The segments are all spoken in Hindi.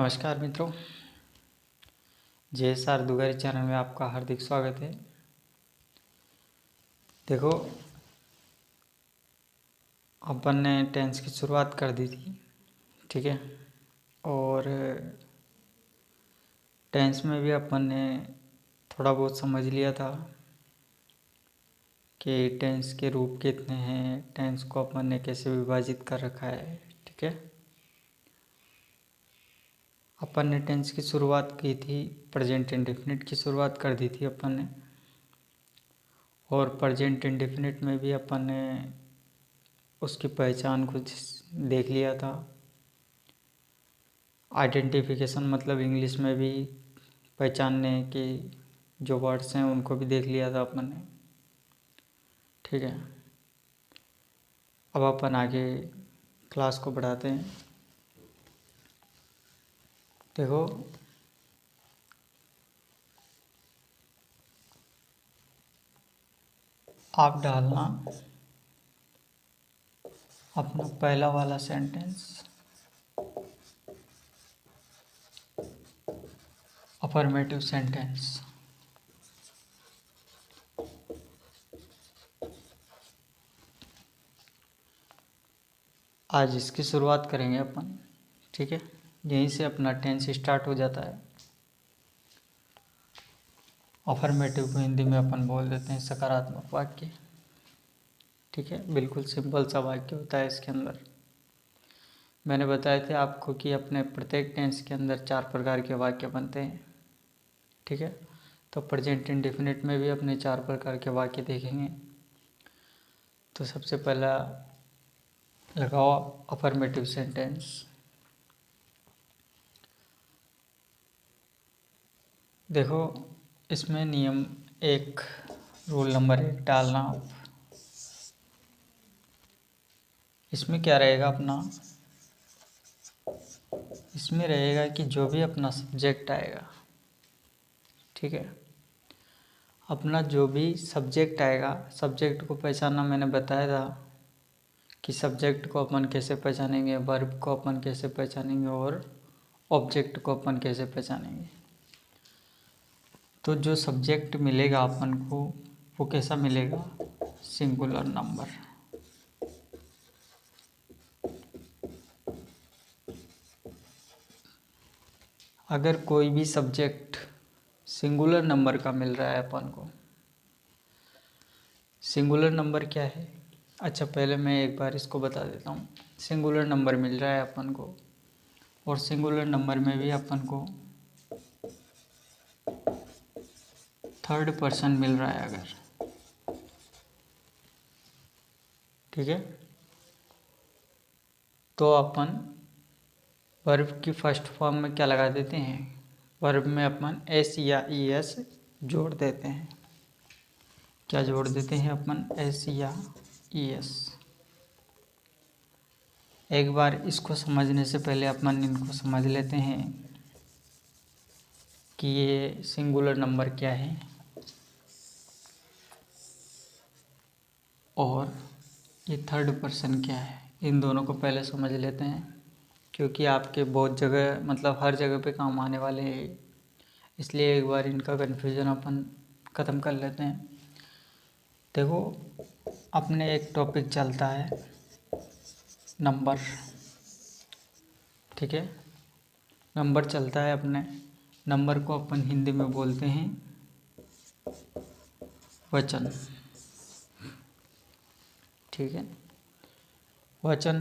नमस्कार मित्रों, JSR दुगारी चैनल में आपका हार्दिक स्वागत है। देखो, अपन ने टेंस की शुरुआत कर दी थी, ठीक है। और टेंस में भी अपन ने थोड़ा बहुत समझ लिया था कि टेंस के रूप कितने हैं, टेंस को अपन ने कैसे विभाजित कर रखा है, ठीक है। अपन ने टेंस की शुरुआत की थी, प्रेजेंट इंडेफिनिट की शुरुआत कर दी थी अपन ने। और प्रेजेंट इंडेफिनिट में भी अपन ने उसकी पहचान कुछ देख लिया था। आइडेंटिफिकेशन मतलब इंग्लिश में भी पहचानने के जो वर्ड्स हैं उनको भी देख लिया था अपन ने, ठीक है। अब अपन आगे क्लास को बढ़ाते हैं। देखो, आप डालना अपना पहला वाला सेंटेंस, अफर्मेटिव सेंटेंस। आज इसकी शुरुआत करेंगे अपन, ठीक है। यहीं से अपना टेंस स्टार्ट हो जाता है। अफर्मेटिव को हिंदी में अपन बोल देते हैं सकारात्मक वाक्य, ठीक है। बिल्कुल सिंपल सा वाक्य होता है इसके अंदर। मैंने बताया था आपको कि अपने प्रत्येक टेंस के अंदर 4 प्रकार के वाक्य बनते हैं, ठीक है। तो प्रेजेंट इंडेफिनिट में भी अपने 4 प्रकार के वाक्य देखेंगे। तो सबसे पहला लगाओ अफर्मेटिव सेंटेंस। देखो, इसमें नियम 1, रूल नंबर 1 डालना आप। इसमें क्या रहेगा अपना, इसमें रहेगा कि जो भी अपना सब्जेक्ट आएगा, ठीक है। अपना जो भी सब्जेक्ट आएगा, सब्जेक्ट को पहचानना मैंने बताया था कि सब्जेक्ट को अपन कैसे पहचानेंगे, वर्ब को अपन कैसे पहचानेंगे और ऑब्जेक्ट को अपन कैसे पहचानेंगे। तो जो सब्जेक्ट मिलेगा अपन को वो कैसा मिलेगा, सिंगुलर नंबर। अगर कोई भी सब्जेक्ट सिंगुलर नंबर का मिल रहा है अपन को, सिंगुलर नंबर क्या है, अच्छा पहले मैं एक बार इसको बता देता हूँ। सिंगुलर नंबर मिल रहा है अपन को, और सिंगुलर नंबर में भी अपन को थर्ड पर्सन मिल रहा है अगर, ठीक है। तो अपन वर्ब की फर्स्ट फॉर्म में क्या लगा देते हैं, वर्ब में अपन एस या ई एस जोड़ देते हैं। क्या जोड़ देते हैं अपन, एस या ई एस। एक बार इसको समझने से पहले अपन इनको समझ लेते हैं कि ये सिंगुलर नंबर क्या है और ये थर्ड पर्सन क्या है। इन दोनों को पहले समझ लेते हैं, क्योंकि आपके बहुत जगह मतलब हर जगह पे काम आने वाले हैं। इसलिए एक बार इनका कन्फ्यूज़न अपन ख़त्म कर लेते हैं। देखो, अपने एक टॉपिक चलता है नंबर, ठीक है। नंबर चलता है अपने, नंबर को अपन हिंदी में बोलते हैं वचन, ठीक है। वचन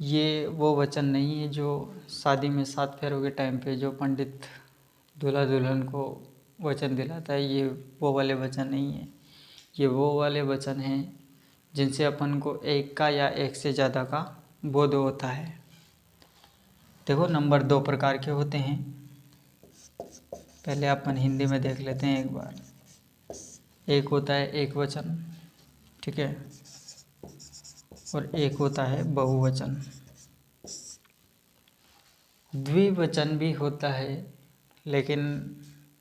ये वो वचन नहीं है जो शादी में 7 फेरों के टाइम पे जो पंडित दूल्हा दुल्हन को वचन दिलाता है, ये वो वाले वचन नहीं है। ये वो वाले वचन हैं जिनसे अपन को एक का या एक से ज़्यादा का बोध होता है। देखो, नंबर 2 प्रकार के होते हैं। पहले अपन हिंदी में देख लेते हैं एक बार। एक होता है एक वचन, ठीक है, और एक होता है बहुवचन। द्विवचन भी होता है, लेकिन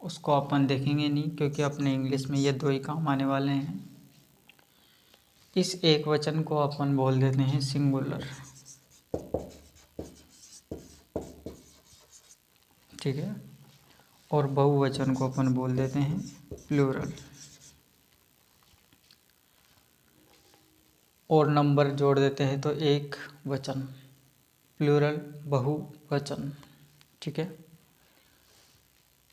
उसको अपन देखेंगे नहीं, क्योंकि अपने इंग्लिश में ये 2 ही काम आने वाले हैं। इस एक वचन को अपन बोल देते हैं सिंगुलर, ठीक है। और बहुवचन को अपन बोल देते हैं प्लूरल। और नंबर जोड़ देते हैं तो एक वचन, प्लूरल बहुवचन, ठीक है।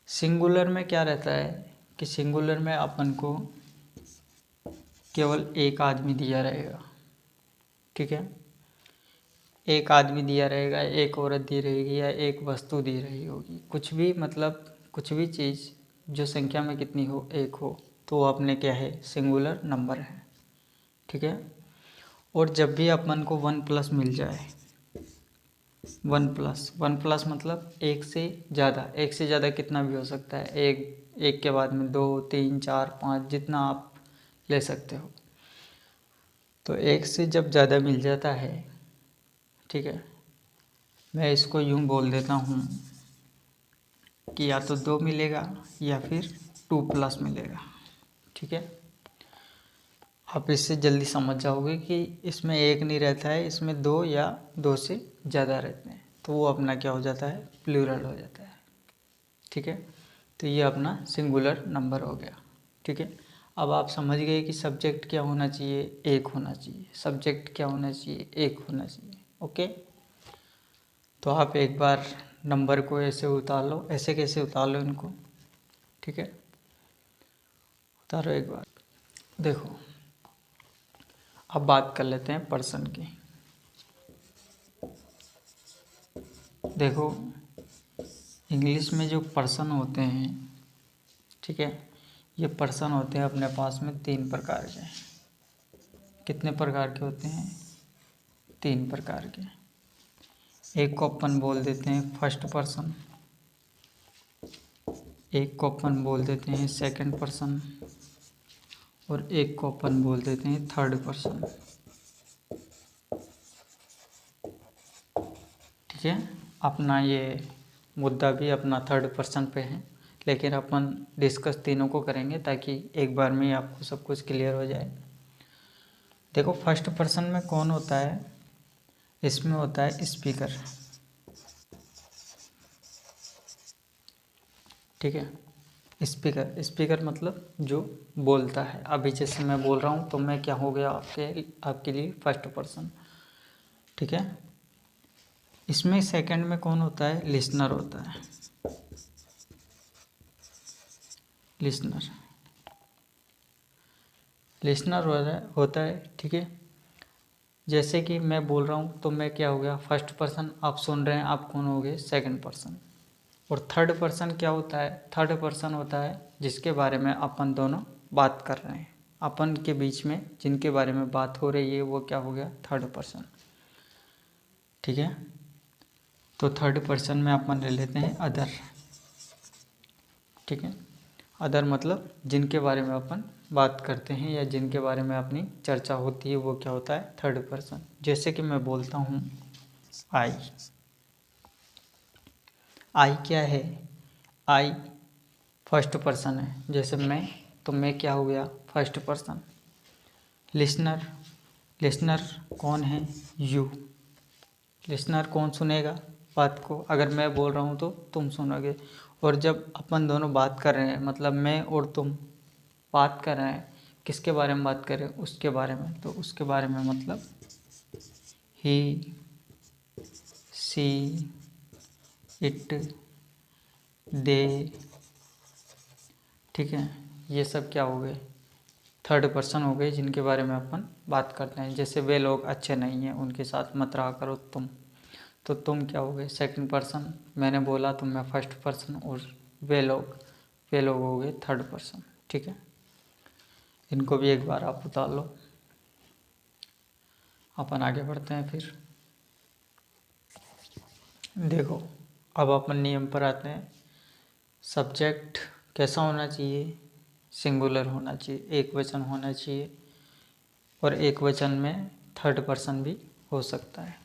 सिंगुलर में क्या रहता है कि सिंगुलर में अपन को केवल एक आदमी दिया रहेगा, ठीक है। एक आदमी दिया रहेगा, एक औरत दी रहेगी या एक वस्तु दी रही होगी, कुछ भी, मतलब कुछ भी चीज़ जो संख्या में कितनी हो, एक हो, तो वो अपने क्या है, सिंगुलर नंबर है, ठीक है। और जब भी अपन को 1+ मिल जाए, 1+ मतलब एक से ज़्यादा कितना भी हो सकता है, एक के बाद में 2 3 4 5 जितना आप ले सकते हो। तो एक से जब ज़्यादा मिल जाता है, ठीक है, मैं इसको यूँ बोल देता हूँ कि या तो 2 मिलेगा या फिर 2+ मिलेगा, ठीक है। आप इससे जल्दी समझ जाओगे कि इसमें एक नहीं रहता है, इसमें 2 या 2 से ज़्यादा रहते हैं, तो वो अपना क्या हो जाता है, प्लूरल हो जाता है, ठीक है। तो ये अपना सिंगुलर नंबर हो गया, ठीक है। अब आप समझ गए कि सब्जेक्ट क्या होना चाहिए, एक होना चाहिए, सब्जेक्ट क्या होना चाहिए, एक होना चाहिए, ओके। तो आप एक बार नंबर को ऐसे उतार लो, ऐसे कैसे उतार लो इनको, ठीक है। उतारो एक बार, देखो। अब बात कर लेते हैं पर्सन की। देखो, इंग्लिश में जो पर्सन होते हैं, ठीक है, ये पर्सन होते हैं अपने पास में 3 प्रकार के। कितने प्रकार के होते हैं, 3 प्रकार के। एक को अपन बोल देते हैं फर्स्ट पर्सन, एक को अपन बोल देते हैं सेकंड पर्सन, और एक को अपन बोल देते हैं थर्ड पर्सन, ठीक है। अपना ये मुद्दा भी अपना थर्ड पर्सन पे है, लेकिन अपन डिस्कस तीनों को करेंगे ताकि एक बार में ही आपको सब कुछ क्लियर हो जाए। देखो, फर्स्ट पर्सन में कौन होता है, इसमें होता है स्पीकर, ठीक है। स्पीकर मतलब जो बोलता है। अभी जैसे मैं बोल रहा हूँ तो मैं क्या हो गया आपके लिए फर्स्ट पर्सन, ठीक है। इसमें सेकंड में कौन होता है, लिसनर होता है, लिसनर होता है, ठीक है। जैसे कि मैं बोल रहा हूँ तो मैं क्या हो गया, फर्स्ट पर्सन, आप सुन रहे हैं, आप कौन हो गए, सेकंड पर्सन। और थर्ड पर्सन क्या होता है, थर्ड पर्सन होता है जिसके बारे में अपन दोनों बात कर रहे हैं, अपन के बीच में जिनके बारे में बात हो रही है वो क्या हो गया, थर्ड पर्सन, ठीक है। तो थर्ड पर्सन में अपन ले लेते हैं अदर, ठीक है। अदर मतलब जिनके बारे में अपन बात करते हैं या जिनके बारे में अपनी चर्चा होती है, वो क्या होता है, थर्ड पर्सन। जैसे कि मैं बोलता हूँ आई, आई क्या है, आई फर्स्ट पर्सन है। जैसे मैं, तो मैं क्या हो गया, फर्स्ट पर्सन। लिसनर, लिसनर कौन है, यू। लिसनर कौन सुनेगा बात को, अगर मैं बोल रहा हूँ तो तुम सुनोगे। और जब अपन दोनों बात कर रहे हैं, मतलब मैं और तुम बात कर रहे हैं, किसके बारे में बात कर रहे हैं, उसके बारे में, तो उसके बारे में मतलब ही, सी, इट, दे, ठीक है। ये सब क्या हो गए, थर्ड पर्सन हो गए जिनके बारे में अपन बात करते हैं। जैसे वे लोग अच्छे नहीं हैं, उनके साथ मत रहा करो तुम, तो तुम क्या हो गए, सेकंड पर्सन। मैंने बोला तो मैं फर्स्ट पर्सन, और वे लोग हो गए थर्ड पर्सन, ठीक है। इनको भी एक बार आप उतार लो, अपन आगे बढ़ते हैं फिर। देखो, अब अपन नियम पर आते हैं। सब्जेक्ट कैसा होना चाहिए, सिंगुलर होना चाहिए, एक वचन होना चाहिए, और एक वचन में थर्ड पर्सन भी हो सकता है।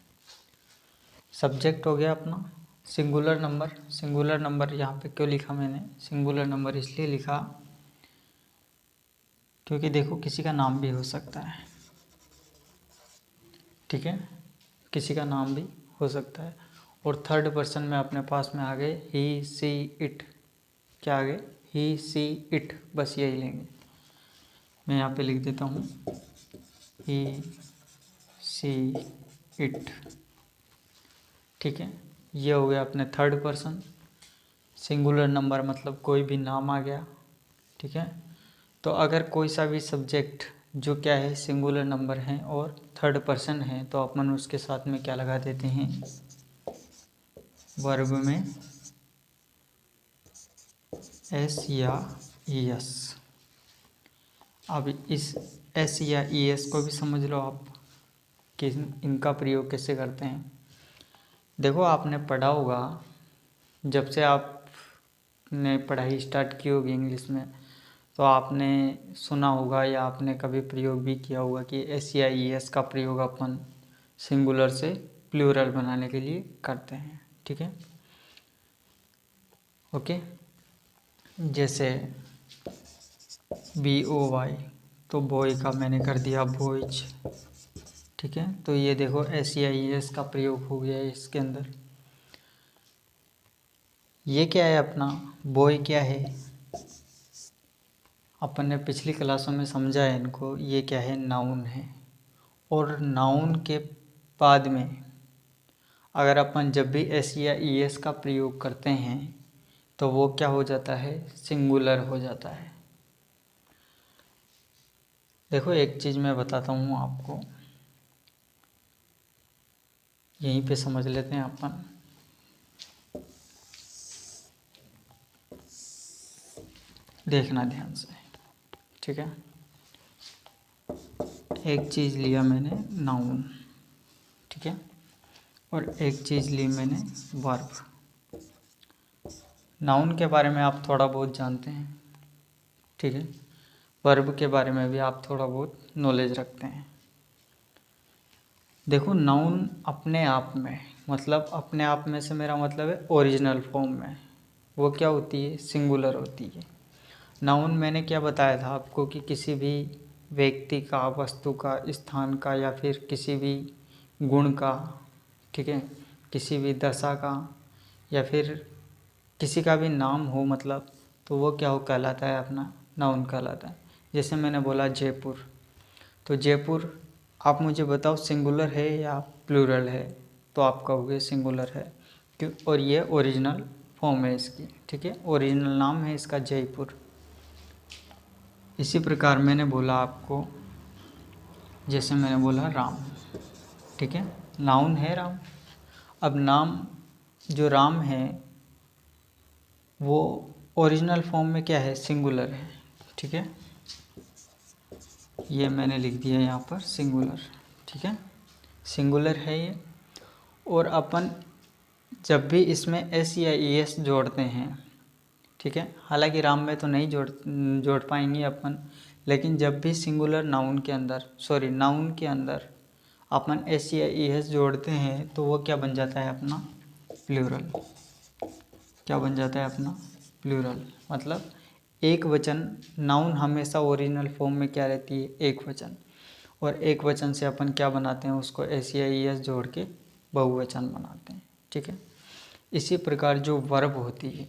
सब्जेक्ट हो गया अपना सिंगुलर नंबर। सिंगुलर नंबर यहाँ पे क्यों लिखा मैंने, सिंगुलर नंबर इसलिए लिखा क्योंकि देखो किसी का नाम भी हो सकता है, ठीक है, किसी का नाम भी हो सकता है। और थर्ड पर्सन में अपने पास में आ गए ही सी इट। क्या आ गए? ही सी इट, बस यही लेंगे। मैं यहाँ पे लिख देता हूँ ही सी इट। ठीक है, ये हो गया अपने थर्ड पर्सन। सिंगुलर नंबर मतलब कोई भी नाम आ गया। ठीक है, तो अगर कोई सा भी सब्जेक्ट जो क्या है सिंगुलर नंबर है और थर्ड पर्सन है तो अपन उसके साथ में क्या लगा देते हैं? वर्ब में एस या ई एस। अब इस एस या ई एस को भी समझ लो आप कि इनका प्रयोग कैसे करते हैं। देखो, आपने पढ़ा होगा, जब से आपने पढ़ाई स्टार्ट की होगी इंग्लिश में, तो आपने सुना होगा या आपने कभी प्रयोग भी किया होगा कि एस या ई एस का प्रयोग अपन सिंगुलर से प्लूरल बनाने के लिए करते हैं। ठीक है, ओके। जैसे BOY, तो बॉय का मैंने कर दिया बॉयज। ठीक है, तो ये देखो एस या ई एस का प्रयोग हो गया है इसके अंदर। ये क्या है अपना बॉय? क्या है? अपन ने पिछली क्लासों में समझा है इनको। ये क्या है? नाउन है। और नाउन के बाद में अगर अपन जब भी एस या ई एस का प्रयोग करते हैं तो वो क्या हो जाता है? सिंगुलर हो जाता है। देखो, एक चीज़ मैं बताता हूँ आपको, यहीं पे समझ लेते हैं अपन। देखना ध्यान से। ठीक है, एक चीज़ लिया मैंने नाउन। ठीक है, और एक चीज़ ली मैंने वर्ब। नाउन के बारे में आप थोड़ा बहुत जानते हैं। ठीक है, वर्ब के बारे में भी आप थोड़ा बहुत नॉलेज रखते हैं। देखो, नाउन अपने आप में, मतलब अपने आप में से मेरा मतलब है ओरिजिनल फॉर्म में, वो क्या होती है? सिंगुलर होती है। नाउन मैंने क्या बताया था आपको कि किसी भी व्यक्ति का, वस्तु का, स्थान का या फिर किसी भी गुण का, ठीक है, किसी भी दशा का या फिर किसी का भी नाम हो, मतलब तो वो क्या हो कहलाता है? अपना नाउन कहलाता है। जैसे मैंने बोला जयपुर, तो जयपुर आप मुझे बताओ सिंगुलर है या प्लूरल है? तो आप कहोगे सिंगुलर है, क्यों? और ये ओरिजिनल फॉर्म है इसकी। ठीक है, ओरिजिनल नाम है इसका जयपुर। इसी प्रकार मैंने बोला आपको, जैसे मैंने बोला राम। ठीक है, नाउन है राम। अब नाम जो राम है वो ओरिजिनल फॉर्म में क्या है? सिंगुलर है। ठीक है, ये मैंने लिख दिया यहाँ पर सिंगुलर। ठीक है, सिंगुलर है ये। और अपन जब भी इसमें एस या ई एस जोड़ते हैं, ठीक है, हालांकि राम में तो नहीं जोड़ पाएंगे अपन, लेकिन जब भी सिंगुलर नाउन के अंदर, सॉरी नाउन के अंदर अपन एस या ई एस जोड़ते हैं तो वो क्या बन जाता है? अपना प्लूरल। क्या बन जाता है? अपना प्लूरल। मतलब एक वचन। नाउन हमेशा ओरिजिनल फॉर्म में क्या रहती है? एक वचन। और एक वचन से अपन क्या बनाते हैं? उसको एस या ई एस जोड़ के बहुवचन बनाते हैं। ठीक है, इसी प्रकार जो वर्ब होती है,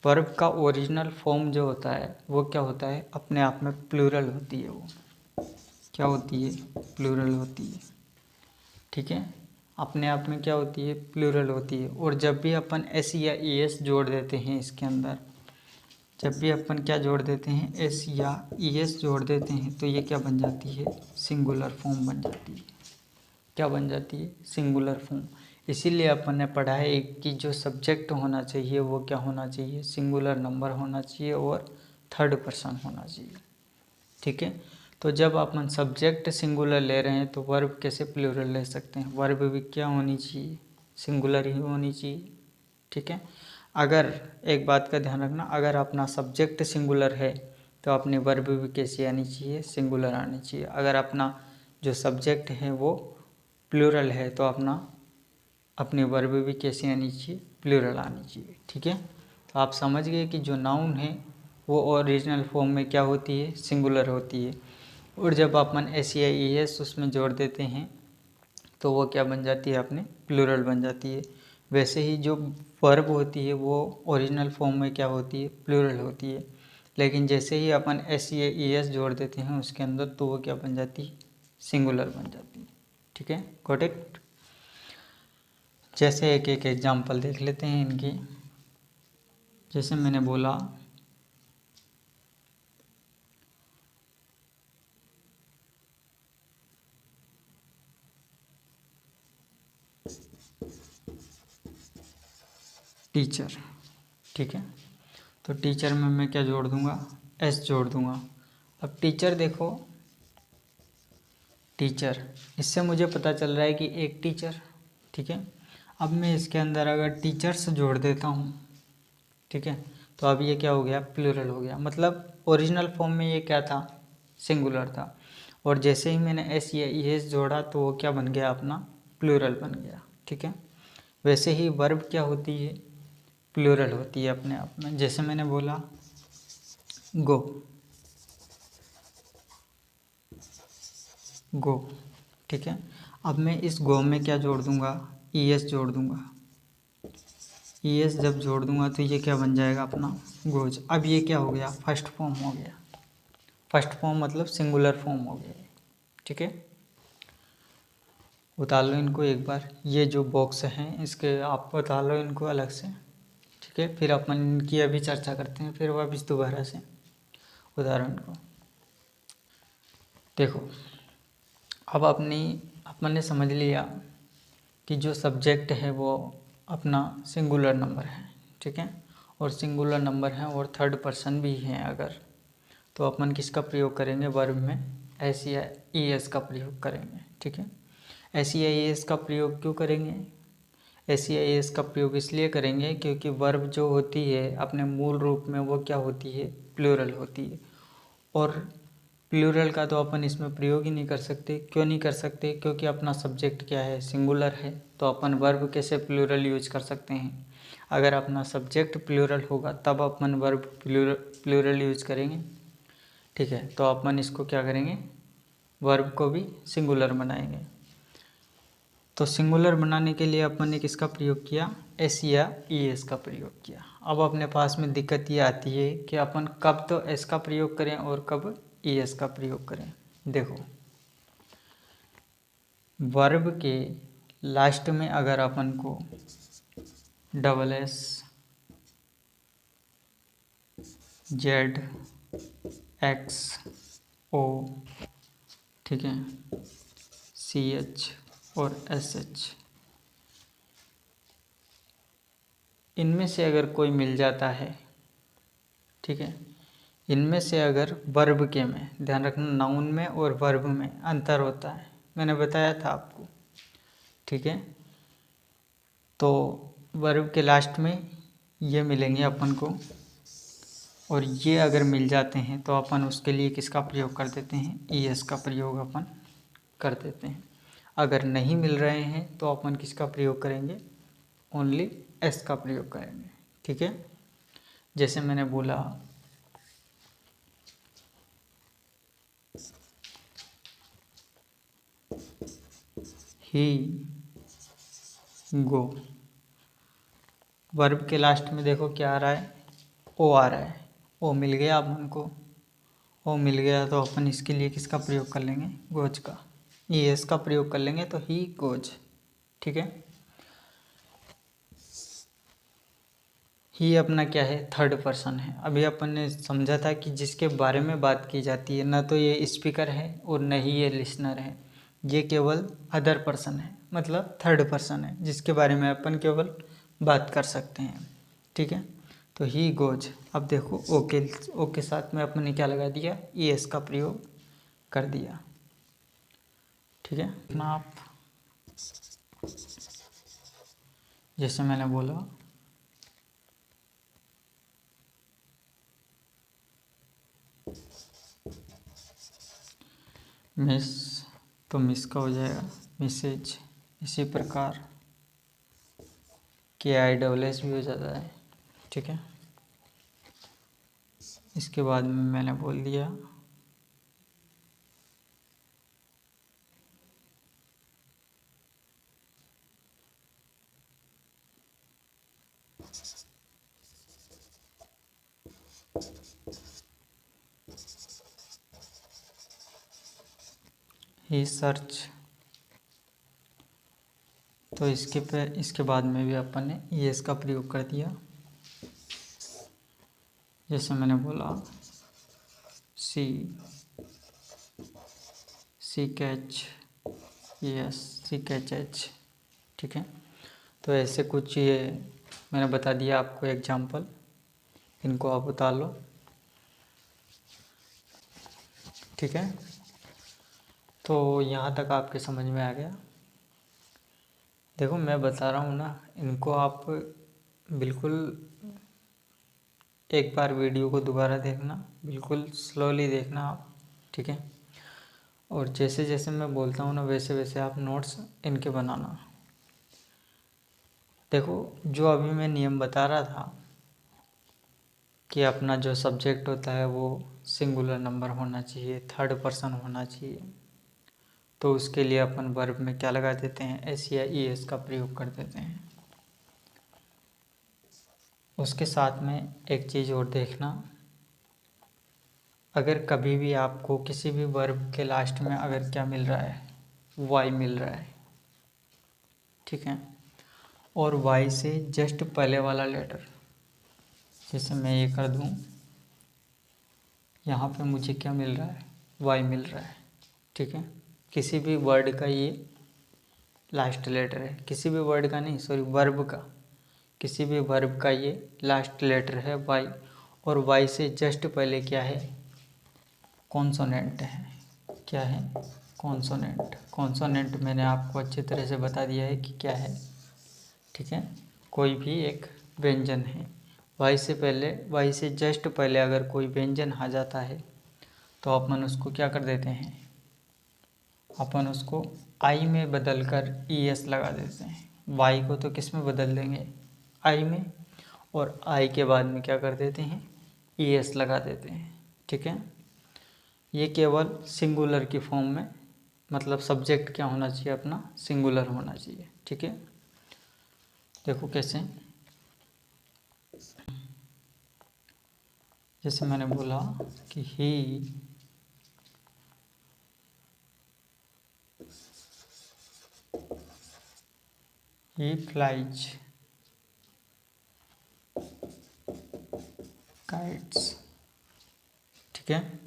वर्ब का ओरिजिनल फॉर्म जो होता है वो क्या होता है? अपने आप में प्लूरल होती है। वो क्या होती है? प्लूरल होती है। ठीक है, अपने आप में क्या होती है? प्लूरल होती है। और जब भी अपन एस या ई एस जोड़ देते हैं इसके अंदर, जब भी अपन क्या जोड़ देते हैं? एस या ई एस जोड़ देते हैं तो ये क्या बन जाती है? सिंगुलर फॉर्म बन जाती है। क्या बन जाती है? Singular form. इसीलिए अपन ने पढ़ा है कि जो सब्जेक्ट होना चाहिए वो क्या होना चाहिए? सिंगुलर नंबर होना चाहिए और थर्ड पर्सन होना चाहिए। ठीक है, तो जब अपन सब्जेक्ट सिंगुलर ले रहे हैं तो वर्ब कैसे प्लूरल ले सकते हैं? वर्ब भी क्या होनी चाहिए? सिंगुलर ही होनी चाहिए। ठीक है, अगर एक बात का ध्यान रखना, अगर अपना सब्जेक्ट सिंगुलर है तो अपनी वर्ब भी कैसी आनी चाहिए? सिंगुलर आनी चाहिए। अगर अपना जो सब्जेक्ट है वो प्लूरल है तो अपनी वर्ब भी कैसी आनी चाहिए? प्लूरल आनी चाहिए। ठीक है, तो आप समझ गए कि जो नाउन है वो ओरिजिनल फॉर्म में क्या होती है? सिंगुलर होती है। और जब अपन एस या ई एस उसमें जोड़ देते हैं तो वो क्या बन जाती है? अपनी प्लूरल बन जाती है। वैसे ही जो वर्ब होती है वो ओरिजिनल फॉर्म में क्या होती है, प्लूरल होती है। लेकिन जैसे ही अपन एस ए ई एस जोड़ देते हैं उसके अंदर तो वो क्या बन जाती है, सिंगुलर बन जाती है। ठीक है, गॉट इट। जैसे एक एक एग्जांपल देख लेते हैं इनकी। जैसे मैंने बोला टीचर। ठीक है, तो टीचर में मैं क्या जोड़ दूंगा, एस जोड़ दूंगा। अब टीचर देखो, टीचर, इससे मुझे पता चल रहा है कि एक टीचर। ठीक है, अब मैं इसके अंदर अगर टीचर्स जोड़ देता हूँ, ठीक है, तो अब ये क्या हो गया, प्लूरल हो गया। मतलब ओरिजिनल फॉर्म में ये क्या था, सिंगुलर था। और जैसे ही मैंने एस या ई एस जोड़ा तो वो क्या बन गया अपना, प्लूरल बन गया। ठीक है, वैसे ही वर्ब क्या होती है, प्लूरल होती है अपने आप में। जैसे मैंने बोला गो, गो। ठीक है, अब मैं इस गो में क्या जोड़ दूंगा, ई एस जोड़ दूंगा। ई एस जब जोड़ दूंगा तो ये क्या बन जाएगा अपना, गोज। अब ये क्या हो गया, फर्स्ट फॉर्म हो गया। फर्स्ट फॉर्म मतलब सिंगुलर फॉर्म हो गया। ठीक है, उतार लो इनको एक बार, ये जो बॉक्स हैं इसके आप उतार लो इनको अलग से। ठीक है, फिर अपन इनकी अभी चर्चा करते हैं, फिर वापस दोबारा से उदाहरण को देखो। अब अपन ने समझ लिया कि जो सब्जेक्ट है वो अपना सिंगुलर नंबर है। ठीक है, और सिंगुलर नंबर है और थर्ड पर्सन भी है अगर, तो अपन किसका प्रयोग करेंगे, वर्ब में एस या ई एस का प्रयोग करेंगे। ठीक है, एस या ई एस का प्रयोग क्यों करेंगे, एस या ई एस का प्रयोग इसलिए करेंगे क्योंकि वर्ब जो होती है अपने मूल रूप में वो क्या होती है, प्लूरल होती है। और प्लूरल का तो अपन इसमें प्रयोग ही नहीं कर सकते। क्यों नहीं कर सकते, क्योंकि अपना सब्जेक्ट क्या है, सिंगुलर है। तो अपन वर्ब कैसे प्लूरल यूज कर सकते हैं, अगर अपना सब्जेक्ट प्लूरल होगा तब अपन वर्ब प्लूरल यूज करेंगे। ठीक है, तो अपन इसको क्या करेंगे, वर्ब को भी सिंगुलर बनाएंगे। तो सिंगुलर बनाने के लिए अपन ने किसका प्रयोग किया, एस या ई एस का प्रयोग किया। अब अपने पास में दिक्कत ये आती है कि अपन कब तो एस का प्रयोग करें और कब ई एस का प्रयोग करें। देखो, वर्ब के लास्ट में अगर अपन को डबल एस, जेड, एक्स, ओ, ठीक है, सी एच और एस एच, इनमें से अगर कोई मिल जाता है, ठीक है, इनमें से अगर वर्ब के में, ध्यान रखना नाउन में और वर्ब में अंतर होता है, मैंने बताया था आपको। ठीक है, तो वर्ब के लास्ट में ये मिलेंगे अपन को, और ये अगर मिल जाते हैं तो अपन उसके लिए किसका प्रयोग कर देते हैं, ई एस का प्रयोग अपन कर देते हैं। अगर नहीं मिल रहे हैं तो अपन किसका प्रयोग करेंगे, ओनली एस का प्रयोग करेंगे। ठीक है, जैसे मैंने बोला ही गो, वर्ब के लास्ट में देखो क्या आ रहा है, ओ आ रहा है। ओ मिल गया अपन को, ओ मिल गया तो अपन इसके लिए किसका प्रयोग कर लेंगे, गोज का। ई एस का प्रयोग कर लेंगे तो ही गोज। ठीक है, ही अपना क्या है, थर्ड पर्सन है। अभी अपन ने समझा था कि जिसके बारे में बात की जाती है ना तो ये स्पीकर है और न ही ये लिसनर है, ये केवल अदर पर्सन है, मतलब थर्ड पर्सन है जिसके बारे में अपन केवल बात कर सकते हैं। ठीक है, तो ही गोज। अब देखो ओ के साथ में अपन ने क्या लगा दिया, ई एस का प्रयोग कर दिया। ठीक है ना, आप जैसे मैंने बोला मिस, तो मिस का हो जाएगा मैसेज। इसी प्रकार के आई डबल एस भी हो जाता है। ठीक है, इसके बाद में मैंने बोल दिया ही सर्च। तो इसके बाद में भी अपन ने ईएस का प्रयोग कर दिया। जैसे मैंने बोला सी कैच यस, सी कैच एच। ठीक है, तो ऐसे कुछ ये मैंने बता दिया आपको एग्जाम्पल, इनको आप उतार लो। ठीक है, तो यहाँ तक आपके समझ में आ गया। देखो मैं बता रहा हूँ ना, इनको आप बिल्कुल एक बार वीडियो को दोबारा देखना, बिल्कुल स्लोली देखना आप। ठीक है, और जैसे जैसे मैं बोलता हूँ ना वैसे वैसे आप नोट्स इनके बनाना। देखो जो अभी मैं नियम बता रहा था कि अपना जो सब्जेक्ट होता है वो सिंगुलर नंबर होना चाहिए, थर्ड पर्सन होना चाहिए, तो उसके लिए अपन वर्ब में क्या लगा देते हैं, एस या ई एस का प्रयोग कर देते हैं। उसके साथ में एक चीज़ और देखना, अगर कभी भी आपको किसी भी वर्ब के लास्ट में अगर क्या मिल रहा है, वाई मिल रहा है, ठीक है, और वाई से जस्ट पहले वाला लेटर, जैसे मैं ये कर दूं, यहाँ पे मुझे क्या मिल रहा है, वाई मिल रहा है। ठीक है, किसी भी वर्ड का ये लास्ट लेटर है, किसी भी वर्ड का नहीं, सॉरी वर्ब का, किसी भी वर्ब का ये लास्ट लेटर है वाई, और वाई से जस्ट पहले क्या है, कॉन्सोनेंट है। क्या है, कॉन्सोनेंट। कॉन्सोनेंट मैंने आपको अच्छी तरह से बता दिया है कि क्या है। ठीक है, कोई भी एक व्यंजन है, वाई से पहले, वाई से जस्ट पहले अगर कोई व्यंजन आ जाता है तो अपन उसको क्या कर देते हैं, अपन उसको आई में बदल कर ई एस लगा देते हैं। वाई को तो किस में बदल देंगे, आई में, और आई के बाद में क्या कर देते हैं, ई एस लगा देते हैं। ठीक है, ये केवल सिंगुलर की फॉर्म में, मतलब सब्जेक्ट क्या होना चाहिए अपना, सिंगुलर होना चाहिए। ठीक है, देखो कैसे, जैसे मैंने बोला कि ही फ्लाइज काइट्स। ठीक है,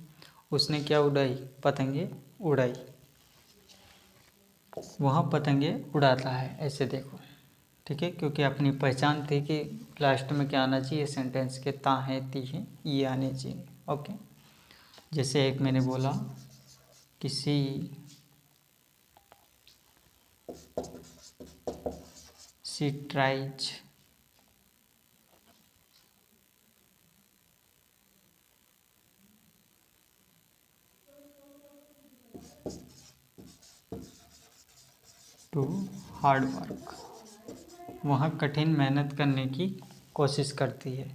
उसने क्या उड़ाई, पतंगे उड़ाई, वहाँ पतंगे उड़ाता है, ऐसे देखो। ठीक है, क्योंकि अपनी पहचान थी कि लास्ट में क्या आना चाहिए सेंटेंस के, ता है ती है ये आने चाहिए। ओके, जैसे एक मैंने बोला किसी सी ट्राइज टू हार्ड वर्क, वहाँ कठिन मेहनत करने की कोशिश करती है।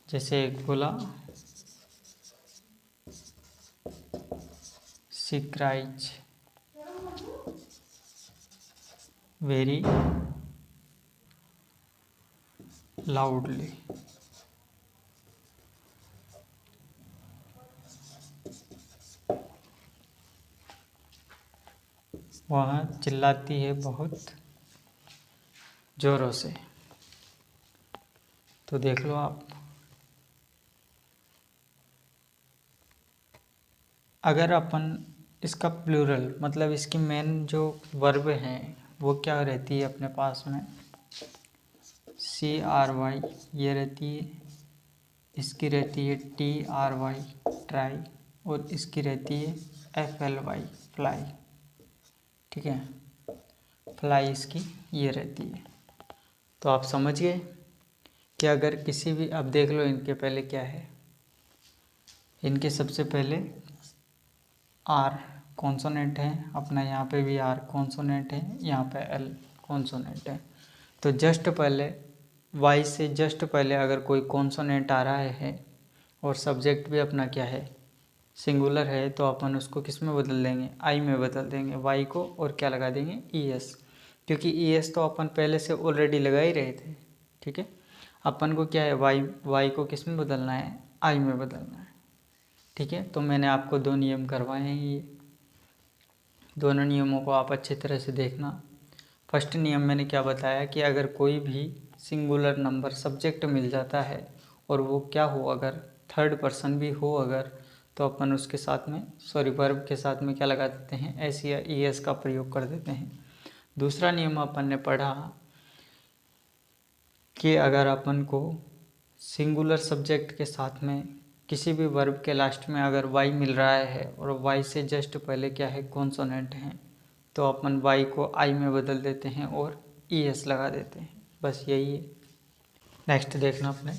जैसे एक बोला शी क्राइज वेरी लाउडली, वह चिल्लाती है बहुत ज़ोरों से। तो देख लो आप, अगर अपन इसका प्लूरल मतलब इसकी मेन जो वर्ब हैं वो क्या रहती है अपने पास में, सी आर वाई ये रहती है, इसकी रहती है टी आर वाई ट्राई, और इसकी रहती है एफ एल वाई फ्लाई। ठीक है, फ्लाई इसकी ये रहती है। तो आप समझ गए कि अगर किसी भी, अब देख लो इनके पहले क्या है, इनके सबसे पहले आर कॉन्सोनेंट है अपना, यहाँ पे भी आर कॉन्सोनेंट है, यहाँ पे एल कॉन्सोनेंट है। तो जस्ट पहले वाई से जस्ट पहले अगर कोई कॉन्सोनेंट आ रहा है और सब्जेक्ट भी अपना क्या है, सिंगुलर है, तो अपन उसको किस में बदल देंगे, आई में बदल देंगे वाई को, और क्या लगा देंगे ई एस, क्योंकि ई एस तो अपन पहले से ऑलरेडी लगा ही रहे थे। ठीक है, अपन को क्या है, वाई को किस में बदलना है, आई में बदलना है। ठीक है, तो मैंने आपको 2 नियम करवाए हैं, ये दोनों नियमों को आप अच्छी तरह से देखना। फर्स्ट नियम मैंने क्या बताया कि अगर कोई भी सिंगुलर नंबर सब्जेक्ट मिल जाता है और वो क्या हो, अगर थर्ड पर्सन भी हो अगर, तो अपन उसके साथ में वर्ब के साथ में क्या लगा देते हैं, एस या ई एस का प्रयोग कर देते हैं। दूसरा नियम अपन ने पढ़ा कि अगर अपन को सिंगुलर सब्जेक्ट के साथ में किसी भी वर्ब के लास्ट में अगर वाई मिल रहा है और वाई से जस्ट पहले क्या है, कॉन्सोनेंट हैं, तो अपन वाई को आई में बदल देते हैं और ई एस लगा देते हैं। बस यही है। नेक्स्ट देखना अपने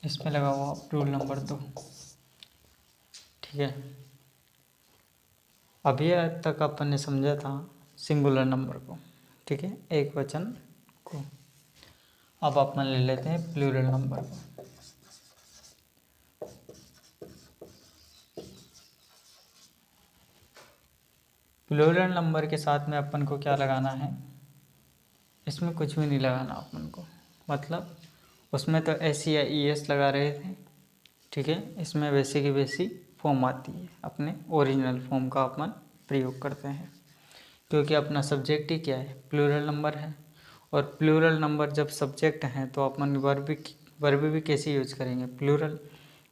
इसमें लगा हुआ रूल नंबर 2। ठीक है, अभी तक अपन ने समझा था सिंगुलर नंबर को, ठीक है, एक वचन को। अब अपन ले लेते हैं प्लूरल नंबर को। प्लूरल नंबर के साथ में अपन को क्या लगाना है, इसमें कुछ भी नहीं लगाना अपन को, मतलब उसमें तो एस या ई एस लगा रहे थे। ठीक है, इसमें वैसे की वैसी फॉर्म आती है, अपने ओरिजिनल फॉर्म का अपन प्रयोग करते हैं, क्योंकि अपना सब्जेक्ट ही क्या है, प्लूरल नंबर है। और प्लूरल नंबर जब सब्जेक्ट हैं तो अपन वर्ब भी कैसे यूज करेंगे, प्लूरल।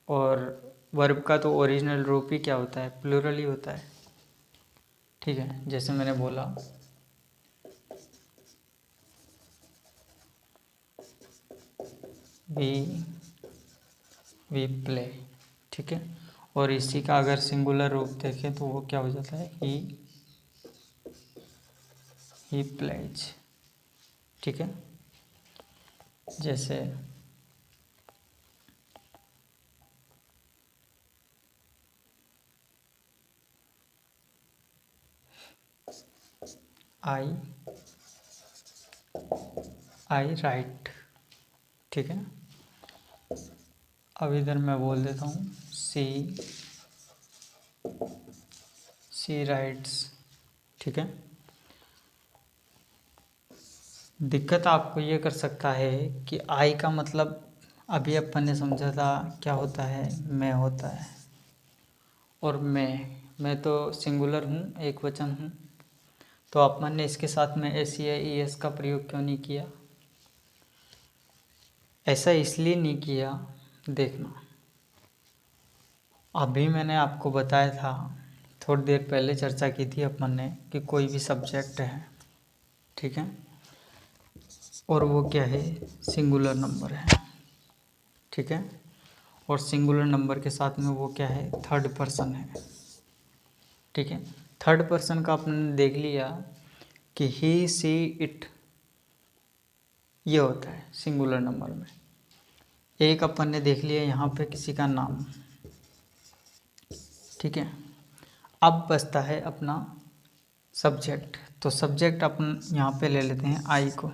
और वर्ब का तो ओरिजिनल रूप ही क्या होता है, प्लूरल ही होता है। ठीक है, जैसे मैंने बोला वी प्ले। ठीक है, और इसी का अगर सिंगुलर रूप देखें तो वो क्या हो जाता है, ही प्लेज। ठीक है, जैसे आई राइट। ठीक है, अब इधर मैं बोल देता हूँ सी राइट्स। ठीक है, दिक्कत आपको ये कर सकता है कि आई का मतलब अभी अपन ने समझा था क्या होता है, मैं होता है। और मैं तो सिंगुलर हूँ, एक वचन हूँ, तो अपन ने इसके साथ में एस या ई एस का प्रयोग क्यों नहीं किया। ऐसा इसलिए नहीं किया, देखना अभी मैंने आपको बताया था, थोड़ी देर पहले चर्चा की थी अपन ने कि कोई भी सब्जेक्ट है, ठीक है, और वो क्या है, सिंगुलर नंबर है। ठीक है, और सिंगुलर नंबर के साथ में वो क्या है, थर्ड पर्सन है। ठीक है, थर्ड पर्सन का आपने देख लिया कि ही सी इट, ये होता है सिंगुलर नंबर में। एक अपन ने देख लिया यहाँ पे किसी का नाम। ठीक है, अब बचता है अपना सब्जेक्ट। तो सब्जेक्ट अपन यहाँ पे ले लेते हैं आई को,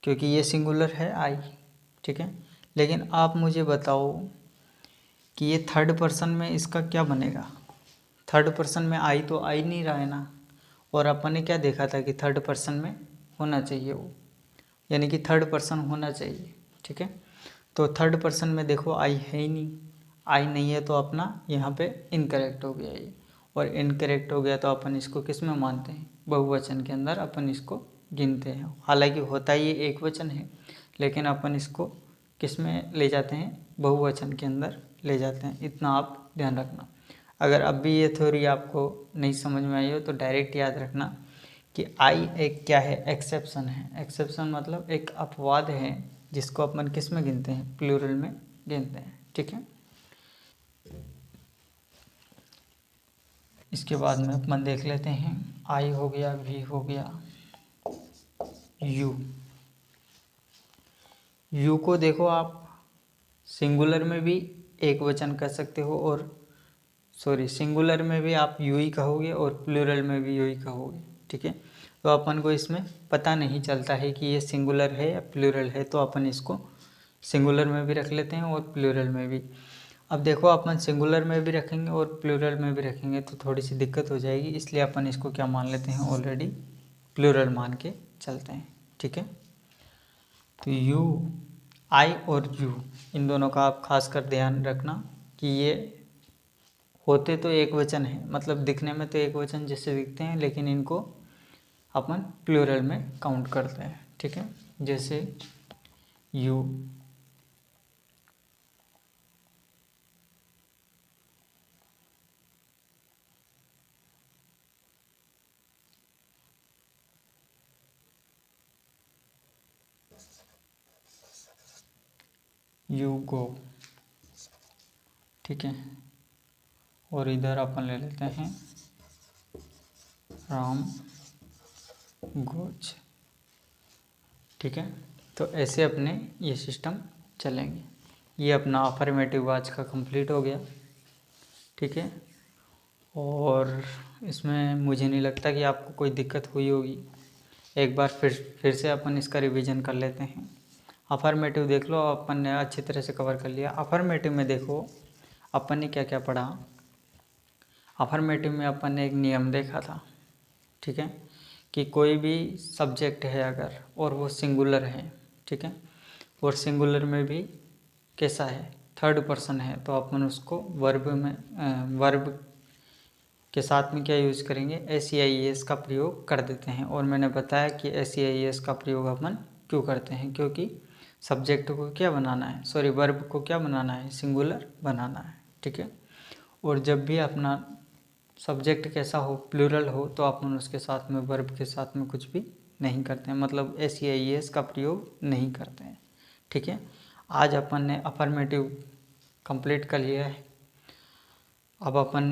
क्योंकि ये सिंगुलर है आई। ठीक है, लेकिन आप मुझे बताओ कि ये थर्ड पर्सन में इसका क्या बनेगा। थर्ड पर्सन में आई तो आई नहीं रहा है ना, और अपन ने क्या देखा था कि थर्ड पर्सन में होना चाहिए वो, यानी कि थर्ड पर्सन होना चाहिए। ठीक है, तो थर्ड पर्सन में देखो आई है ही नहीं, आई नहीं है तो अपना यहाँ पे इनकरेक्ट हो गया ये। और इनकरेक्ट हो गया तो अपन इसको किस में मानते हैं, बहुवचन के अंदर अपन इसको गिनते हैं। हालांकि होता ये एक वचन है, लेकिन अपन इसको किस में ले जाते हैं, बहुवचन के अंदर ले जाते हैं। इतना आप ध्यान रखना। अगर अब भी ये थ्योरी आपको नहीं समझ में आई हो तो डायरेक्ट याद रखना कि आई एक क्या है, एक्सेप्शन है। एक्सेप्शन मतलब एक अपवाद है जिसको अपन किस में गिनते हैं, प्लूरल में गिनते हैं। ठीक है, इसके बाद में अपन देख लेते हैं, आई हो गया, वी हो गया, यू को देखो आप सिंगुलर में भी एक वचन कर सकते हो, और सिंगुलर में भी आप यू ही कहोगे और प्लूरल में भी यू ही कहोगे। ठीक है, तो अपन को इसमें पता नहीं चलता है कि ये सिंगुलर है या प्लूरल है, तो अपन इसको सिंगुलर में भी रख लेते हैं और प्लूरल में भी। अब देखो अपन सिंगुलर में भी रखेंगे और प्लूरल में भी रखेंगे तो थोड़ी सी दिक्कत हो जाएगी, इसलिए अपन इसको क्या मान लेते हैं, ऑलरेडी प्लूरल मान के चलते हैं। ठीक है, तो यू, आई और यू, इन दोनों का आप खास कर ध्यान रखना कि ये होते तो एक वचन है, मतलब दिखने में तो एक वचन जैसे दिखते हैं, लेकिन इनको अपन प्लूरल में काउंट करते हैं। ठीक है, जैसे यू, यू गो। ठीक है, और इधर अपन ले लेते हैं राम गोज। ठीक है, तो ऐसे अपने ये सिस्टम चलेंगे। ये अपना अफर्मेटिव आज का कंप्लीट हो गया। ठीक है, और इसमें मुझे नहीं लगता कि आपको कोई दिक्कत हुई होगी। एक बार फिर से अपन इसका रिवीजन कर लेते हैं। अफर्मेटिव देख लो, अपन ने अच्छी तरह से कवर कर लिया। अफर्मेटिव में देखो अपन ने क्या क्या पढ़ा। अफर्मेटिव में अपन ने एक नियम देखा था। ठीक है, कि कोई भी सब्जेक्ट है अगर और वो सिंगुलर है, ठीक है, और सिंगुलर में भी कैसा है, थर्ड पर्सन है, तो अपन उसको वर्ब में वर्ब के साथ में क्या यूज़ करेंगे, एस का प्रयोग कर देते हैं। और मैंने बताया कि एस का प्रयोग अपन क्यों करते हैं, क्योंकि सब्जेक्ट को क्या बनाना है, सॉरी वर्ब को क्या बनाना है, सिंगुलर बनाना है। ठीक है, और जब भी अपना सब्जेक्ट कैसा हो, प्लूरल हो, तो अपन उसके साथ में वर्ब के साथ में कुछ भी नहीं करते हैं, मतलब एस का प्रयोग नहीं करते हैं। ठीक है, आज अपन ने अफर्मेटिव कंप्लीट कर लिया है। अब अपन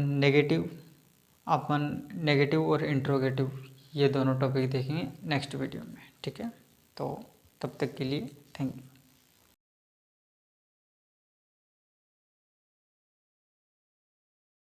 नेगेटिव और इंट्रोगेटिव ये दोनों टॉपिक देखेंगे नेक्स्ट वीडियो में। ठीक है, तो तब तक के लिए थैंक यू।